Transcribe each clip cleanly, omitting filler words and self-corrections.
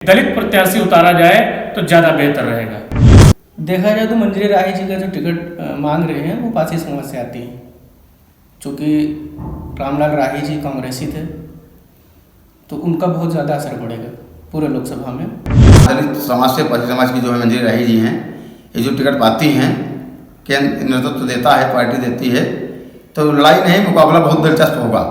दलित प्रत्याशी उतारा जाए तो ज़्यादा बेहतर रहेगा। देखा जाए तो मंजरी राही जी का जो टिकट मांग रहे हैं वो पासी समाज से आती हैं, चूँकि रामलाल राही जी कांग्रेसी थे तो उनका बहुत ज़्यादा असर पड़ेगा पूरे लोकसभा में। दलित समाज से पासी समाज की जो है मंजरी राही जी हैं, ये जो टिकट पाती हैं केंद्र नेतृत्व देता है, पार्टी देती है, तो लड़ाई नहीं मुकाबला बहुत दिलचस्प होगा।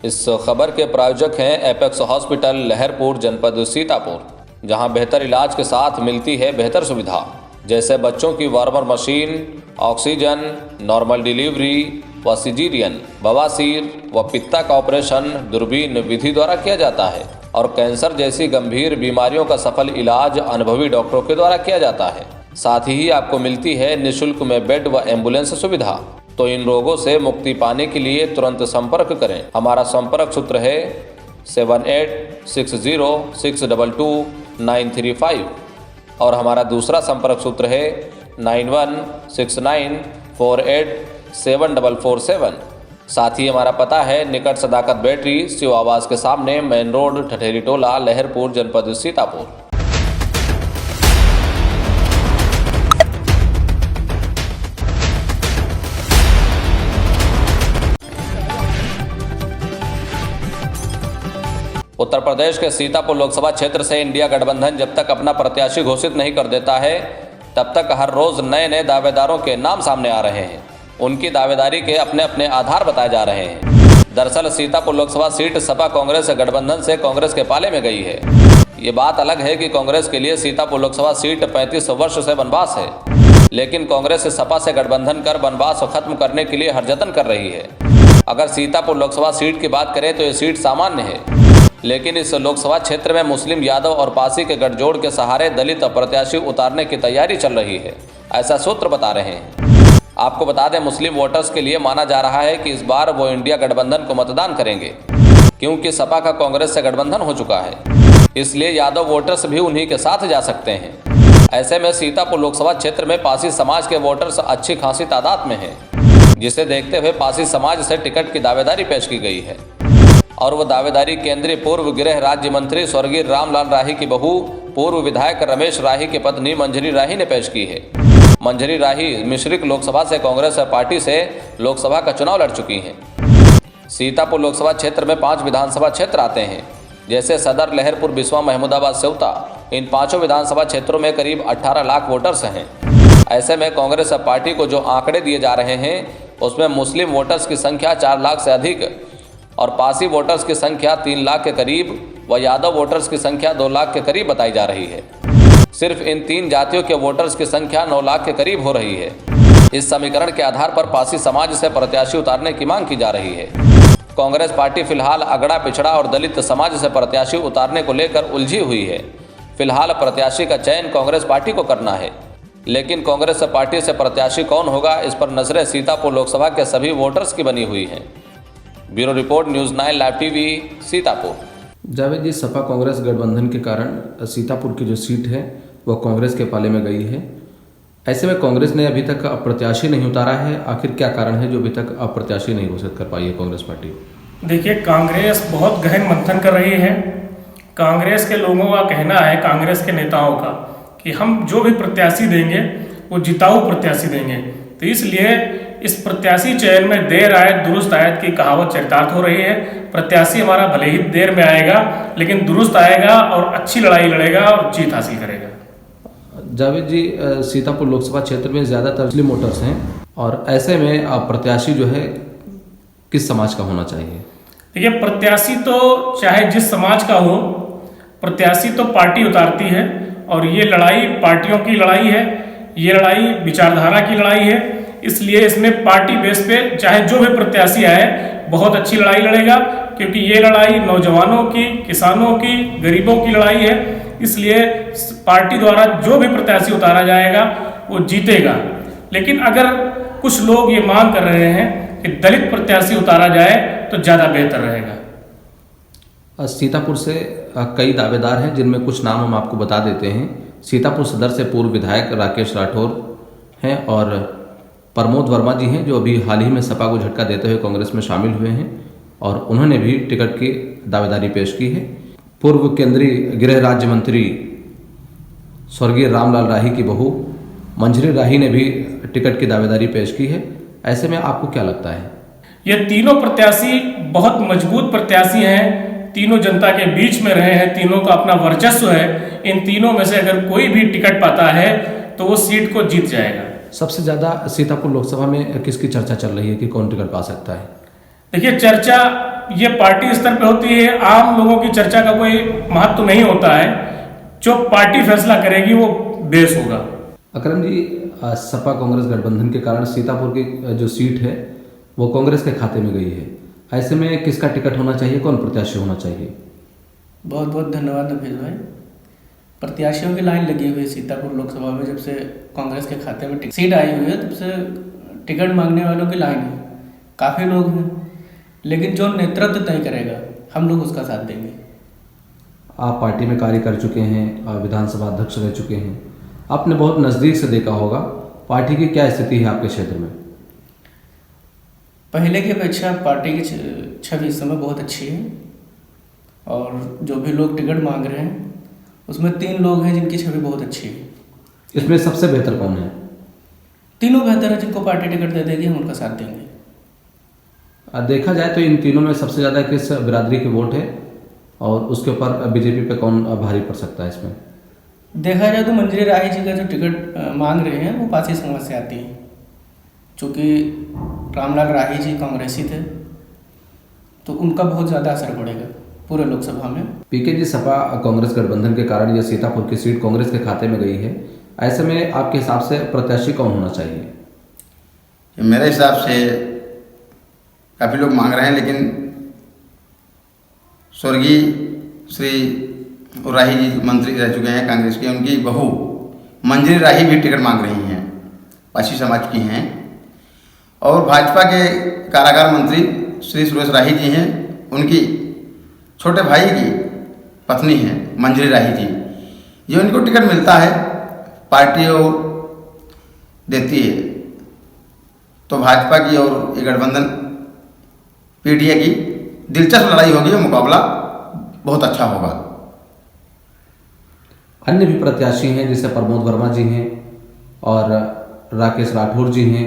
इस खबर के प्रायोजक हैं एपेक्स हॉस्पिटल लहरपुर जनपद सीतापुर, जहां बेहतर इलाज के साथ मिलती है बेहतर सुविधा, जैसे बच्चों की warmer machine, oxygen, normal delivery व सिजेरियन, बवासीर व पित्ता का ऑपरेशन दूरबीन विधि द्वारा किया जाता है और कैंसर जैसी गंभीर बीमारियों का सफल इलाज अनुभवी डॉक्टरों के द्वारा किया जाता है। साथ ही आपको मिलती है निःशुल्क में बेड व एम्बुलेंस सुविधा। तो इन रोगों से मुक्ति पाने के लिए तुरंत संपर्क करें। हमारा संपर्क सूत्र है 7860622935 और हमारा दूसरा संपर्क सूत्र है 9169487447। साथ ही हमारा पता है निकट सदाकत बैटरी, शिव आवास के सामने, मेन रोड, ठठेरी टोला, लहरपुर, जनपद सीतापुर। उत्तर प्रदेश के सीतापुर लोकसभा क्षेत्र से इंडिया गठबंधन जब तक अपना प्रत्याशी घोषित नहीं कर देता है, तब तक हर रोज नए नए दावेदारों के नाम सामने आ रहे हैं। उनकी दावेदारी के अपने अपने आधार बताए जा रहे हैं। दरअसल सीतापुर लोकसभा सीट सपा कांग्रेस गठबंधन से कांग्रेस के पाले में गई है। ये बात अलग है कि कांग्रेस के लिए सीतापुर लोकसभा सीट 35 वर्ष से वनवास है, लेकिन कांग्रेस सपा से गठबंधन कर वनवास खत्म करने के लिए हरजतन कर रही है। अगर सीतापुर लोकसभा सीट की बात करें तो ये सीट सामान्य है, लेकिन इस लोकसभा क्षेत्र में मुस्लिम, यादव और पासी के गठजोड़ के सहारे दलित प्रत्याशी उतारने की तैयारी चल रही है, ऐसा सूत्र बता रहे हैं। आपको बता दें, मुस्लिम वोटर्स के लिए माना जा रहा है कि इस बार वो इंडिया गठबंधन को मतदान करेंगे, क्योंकि सपा का कांग्रेस से गठबंधन हो चुका है। इसलिए यादव वोटर्स भी उन्हीं के साथ जा सकते हैं। ऐसे में सीतापुर लोकसभा क्षेत्र में पासी समाज के वोटर्स अच्छी खासी तादाद में हैं, जिसे देखते हुए पासी समाज से टिकट की दावेदारी पेश की गई है और वो दावेदारी केंद्रीय पूर्व गृह राज्य मंत्री स्वर्गीय रामलाल राही की बहू, पूर्व विधायक रमेश राही की पत्नी मंजरी राही ने पेश की है। मंजरी राही मिश्रिक लोकसभा से कांग्रेस पार्टी से लोकसभा का चुनाव लड़ चुकी हैं। सीतापुर लोकसभा क्षेत्र में 5 विधानसभा क्षेत्र आते हैं, जैसे सदर, लहरपुर, बिस्वा, महमूदाबाद, सेवता। इन 5 विधानसभा क्षेत्रों में करीब 18 लाख वोटर्स हैं। ऐसे में कांग्रेस पार्टी को जो आंकड़े दिए जा रहे हैं, उसमें मुस्लिम वोटर्स की संख्या 4 लाख से अधिक और पासी वोटर्स की संख्या 3 लाख के करीब व यादव वोटर्स की संख्या 2 लाख के करीब बताई जा रही है। सिर्फ इन 3 जातियों के वोटर्स की संख्या 9 लाख के करीब हो रही है। इस समीकरण के आधार पर पासी समाज से प्रत्याशी उतारने की मांग की जा रही है। कांग्रेस पार्टी फिलहाल अगड़ा, पिछड़ा और दलित समाज से प्रत्याशी उतारने को लेकर उलझी हुई है। फिलहाल प्रत्याशी का चयन कांग्रेस पार्टी को करना है, लेकिन कांग्रेस पार्टी से प्रत्याशी कौन होगा, इस पर नजरें सीतापुर लोकसभा के सभी वोटर्स की बनी हुई हैं। Bureau report, news 9 live TV, Sitapur. Javed ji, Sapa Congress गठबंधन के कारण सीतापुर की जो सीट है वह कांग्रेस के पाले में गई है। ऐसे में कांग्रेस ने अभी तक अप्रत्याशी नहीं उतारा है। आखिर क्या कारण है जो अभी तक अप्रत्याशी नहीं घोषित कर पाई है कांग्रेस पार्टी? देखिए, कांग्रेस बहुत गहन मंथन कर रही है। कांग्रेस के लोगों का कहना है, कांग्रेस के नेताओं का, कि हम जो भी प्रत्याशी देंगे वो जिताऊ प्रत्याशी देंगे। तो इसलिए इस प्रत्याशी चयन में देर आए दुरुस्त आयत की कहावत चरितार्थ हो रही है। प्रत्याशी हमारा भले ही देर में आएगा, लेकिन दुरुस्त आएगा और अच्छी लड़ाई लड़ेगा और जीत हासिल करेगा। जावेद जी, सीतापुर लोकसभा क्षेत्र में ज़्यादातर मुस्लिम वोटर्स हैं और ऐसे में प्रत्याशी जो है किस समाज का होना चाहिए? देखिए, प्रत्याशी तो चाहे जिस समाज का हो, प्रत्याशी तो पार्टी उतारती है और ये लड़ाई पार्टियों की लड़ाई है, ये लड़ाई विचारधारा की लड़ाई है। इसलिए इसमें पार्टी बेस पे चाहे जो भी प्रत्याशी आए बहुत अच्छी लड़ाई लड़ेगा, क्योंकि ये लड़ाई नौजवानों की, किसानों की, गरीबों की लड़ाई है। इसलिए पार्टी द्वारा जो भी प्रत्याशी उतारा जाएगा वो जीतेगा। लेकिन अगर कुछ लोग ये मांग कर रहे हैं कि दलित प्रत्याशी उतारा जाए तो ज़्यादा बेहतर रहेगा। सीतापुर से कई दावेदार हैं, जिनमें कुछ नाम हम आपको बता देते हैं। सीतापुर सदर से पूर्व विधायक राकेश राठौर हैं और प्रमोद वर्मा जी हैं, जो अभी हाल ही में सपा को झटका देते हुए कांग्रेस में शामिल हुए हैं। और उन्होंने भी टिकट की दावेदारी पेश की है। पूर्व केंद्रीय गृह राज्य मंत्री स्वर्गीय रामलाल राही की बहू मंजरी राही ने भी टिकट की दावेदारी पेश की है। ऐसे में आपको क्या लगता है? ये तीनों प्रत्याशी बहुत मजबूत प्रत्याशी हैं, तीनों जनता के बीच में रहे हैं, तीनों का अपना वर्चस्व है। इन तीनों में से अगर कोई भी टिकट पाता है तो वो सीट को जीत जाएगा। सबसे ज़्यादा सीतापुर लोकसभा में किसकी चर्चा चल रही है कि कौन टिकट पा सकता है? देखिए, चर्चा ये पार्टी स्तर पे होती है, आम लोगों की चर्चा का कोई महत्व नहीं होता है। जो पार्टी फैसला करेगी वो बेस होगा। अकरम जी, सपा कांग्रेस गठबंधन के कारण सीतापुर की जो सीट है वो कांग्रेस के खाते में गई है। ऐसे में किसका टिकट होना चाहिए, कौन प्रत्याशी होना चाहिए? बहुत बहुत धन्यवाद नफीस भाई। प्रत्याशियों की लाइन लगी हुई है सीतापुर लोकसभा में। जब से कांग्रेस के खाते में सीट आई हुई है तब से टिकट मांगने वालों की लाइन है। काफ़ी लोग हैं, लेकिन जो नेतृत्व तय करेगा हम लोग उसका साथ देंगे। आप पार्टी में कार्य कर चुके हैं, विधानसभा अध्यक्ष रह चुके हैं, आपने बहुत नज़दीक से देखा होगा पार्टी की क्या स्थिति है आपके क्षेत्र में? पहले की अपेक्षा पार्टी की छवि इस समय बहुत अच्छी है, और जो भी लोग टिकट मांग रहे हैं उसमें 3 लोग हैं जिनकी छवि बहुत अच्छी है। इसमें सबसे बेहतर कौन है? तीनों बेहतर है। जिनको पार्टी टिकट दे देगी हम उनका साथ देंगे। देखा जाए तो इन तीनों में सबसे ज़्यादा किस बिरादरी के वोट है और उसके ऊपर बीजेपी पे कौन भारी पड़ सकता है? इसमें देखा जाए तो मंजरी राही जी का जो टिकट मांग रहे हैं वो पासी समाज से आती है। चूँकि रामलाल राही जी कांग्रेसी थे तो उनका बहुत ज़्यादा असर पड़ेगा पूरे लोकसभा में। पीके जी, सपा कांग्रेस गठबंधन के कारण यह सीतापुर की सीट कांग्रेस के खाते में गई है। ऐसे में आपके हिसाब से प्रत्याशी कौन होना चाहिए? मेरे हिसाब से काफ़ी लोग मांग रहे हैं, लेकिन स्वर्गीय श्री राही जी मंत्री रह चुके हैं कांग्रेस के, उनकी बहू मंजरी राही भी टिकट मांग रही हैं, पासी समाज की हैं। और भाजपा के कारागार मंत्री श्री सुरेश राही जी हैं, उनकी छोटे भाई की पत्नी हैं मंजरी राही जी। ये उनको टिकट मिलता है, पार्टी देती है, तो भाजपा की और ये गठबंधन पीडीए की दिलचस्प लड़ाई होगी, मुकाबला बहुत अच्छा होगा। अन्य भी प्रत्याशी हैं जैसे प्रमोद वर्मा जी हैं और राकेश राठौर जी हैं,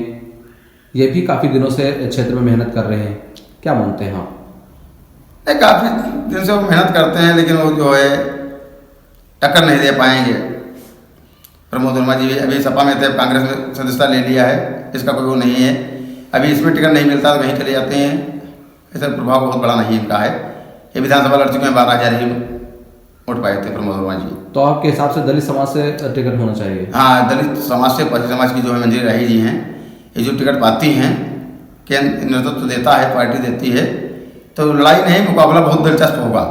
ये भी काफ़ी दिनों से क्षेत्र में मेहनत कर रहे हैं। क्या मानते हैं आप? नहीं, काफ़ी दिन से वो मेहनत करते हैं, लेकिन वो जो है टक्कर नहीं दे पाएंगे। प्रमोद वर्मा जी भी अभी सपा में थे, कांग्रेस में सदस्यता ले लिया है, इसका कोई वो नहीं है। अभी इसमें टिकट नहीं मिलता तो कहीं चले जाते हैं, ऐसा प्रभाव बहुत बड़ा नहीं इनका है। ये विधानसभा लड़ चुके हैं, 12,000 ही वोट पाए थे प्रमोद वर्मा जी। तो आपके हिसाब से दलित समाज से टिकट होना चाहिए? हाँ, दलित समाज से पासी समाज की जो है मंजरी राही जी हैं, ये जो टिकट पाती हैं, केंद्र नेतृत्व देता है, पार्टी देती है, तो लड़ाई नहीं, मुकाबला बहुत दिलचस्प होगा।